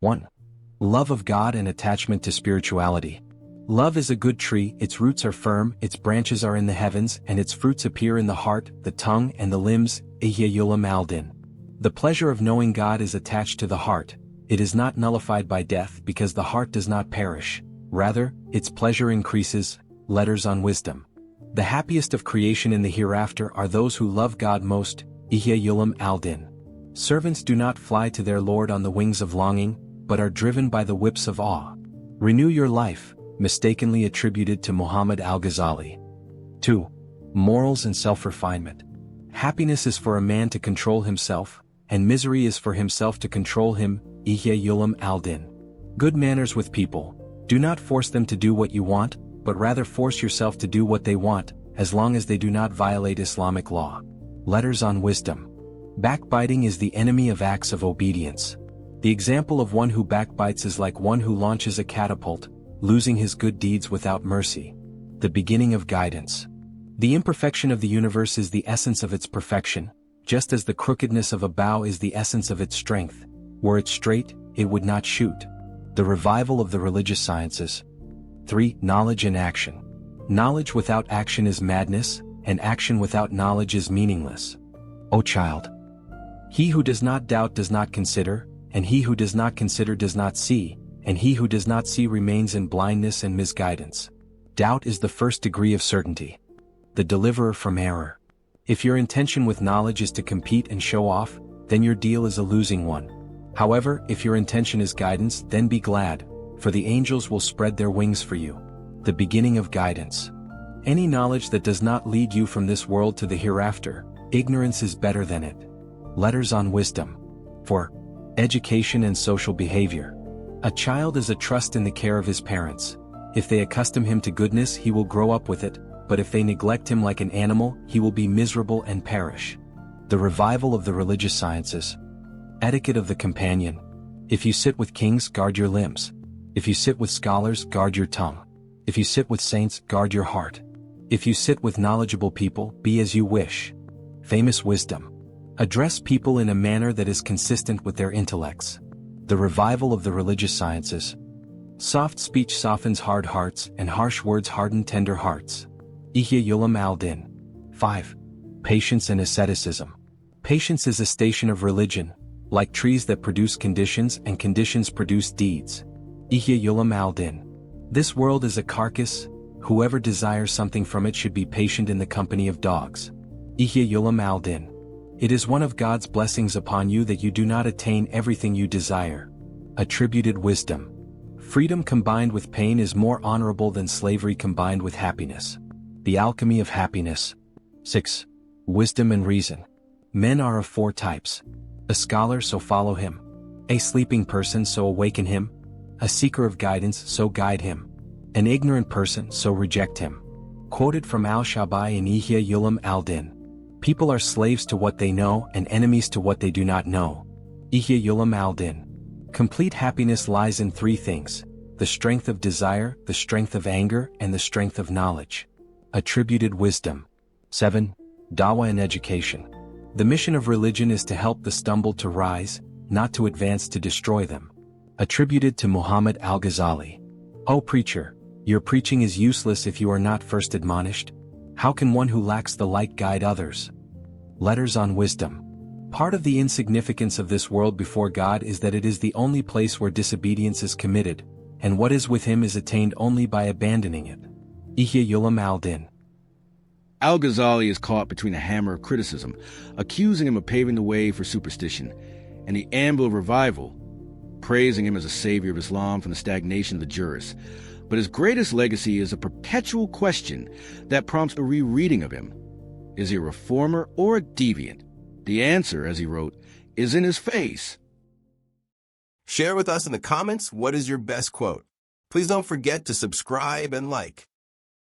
1. Love of God and attachment to spirituality. Love is a good tree, its roots are firm, its branches are in the heavens, and its fruits appear in the heart, the tongue, and the limbs. Ihya Yulam al-Din. The pleasure of knowing God is attached to the heart. It is not nullified by death because the heart does not perish. Rather, its pleasure increases. Letters on Wisdom. The happiest of creation in the hereafter are those who love God most. Ihya Yulam al-Din. Servants do not fly to their Lord on the wings of longing, but are driven by the whips of awe. Renew your life, mistakenly attributed to Muhammad Al-Ghazali. 2. Morals and self-refinement. Happiness is for a man to control himself, and misery is for himself to control him. Ihya Yulam al-Din. Good manners with people. Do not force them to do what you want, but rather force yourself to do what they want, as long as they do not violate Islamic law. Letters on Wisdom. Backbiting is the enemy of acts of obedience. The example of one who backbites is like one who launches a catapult, losing his good deeds without mercy. The beginning of guidance. The imperfection of the universe is the essence of its perfection, just as the crookedness of a bow is the essence of its strength. Were it straight, it would not shoot. The revival of the religious sciences. 3. Knowledge and action. Knowledge without action is madness, and action without knowledge is meaningless. O child! He who does not doubt does not consider, and he who does not consider does not see, and he who does not see remains in blindness and misguidance. Doubt is the first degree of certainty. The deliverer from error. If your intention with knowledge is to compete and show off, then your deal is a losing one. However, if your intention is guidance, then be glad, for the angels will spread their wings for you. The beginning of guidance. Any knowledge that does not lead you from this world to the hereafter, ignorance is better than it. Letters on Wisdom. 4. Education and social behavior. A child is a trust in the care of his parents. If they accustom him to goodness, he will grow up with it, but if they neglect him like an animal, he will be miserable and perish. The revival of the religious sciences. Etiquette of the companion. If you sit with kings, guard your limbs. If you sit with scholars, guard your tongue. If you sit with saints, guard your heart. If you sit with knowledgeable people, be as you wish. Famous wisdom. Address people in a manner that is consistent with their intellects. The revival of the religious sciences. Soft speech softens hard hearts, and harsh words harden tender hearts. Ihya Yulam al-Din. 5. Patience and asceticism. Patience is a station of religion, like trees that produce conditions and conditions produce deeds. Ihya Yulam al-Din. This world is a carcass, whoever desires something from it should be patient in the company of dogs. Ihya Yulam al-Din. It is one of God's blessings upon you that you do not attain everything you desire. Attributed wisdom. Freedom combined with pain is more honorable than slavery combined with happiness. The alchemy of happiness. 6. Wisdom and reason. Men are of 4 types. A scholar, so follow him. A sleeping person, so awaken him. A seeker of guidance, so guide him. An ignorant person, so reject him. Quoted from Al-Shabai in Ihya Yulam al-Din. People are slaves to what they know and enemies to what they do not know. Ihya Yulam al-Din. Complete happiness lies in 3 things: the strength of desire, the strength of anger, and the strength of knowledge. Attributed wisdom. 7. Dawah and education. The mission of religion is to help the stumbled to rise, not to advance to destroy them. Attributed to Muhammad Al-Ghazali. O preacher, your preaching is useless if you are not first admonished. How can one who lacks the light guide others? Letters on Wisdom. Part of the insignificance of this world before God is that it is the only place where disobedience is committed, and what is with him is attained only by abandoning it. Ihya Yulam al-Din. Al-Ghazali is caught between a hammer of criticism, accusing him of paving the way for superstition, and the anvil of revival, praising him as a savior of Islam from the stagnation of the jurists. But his greatest legacy is a perpetual question that prompts a rereading of him. Is he a reformer or a deviant? The answer, as he wrote, is in his face. Share with us in the comments what is your best quote. Please don't forget to subscribe and like.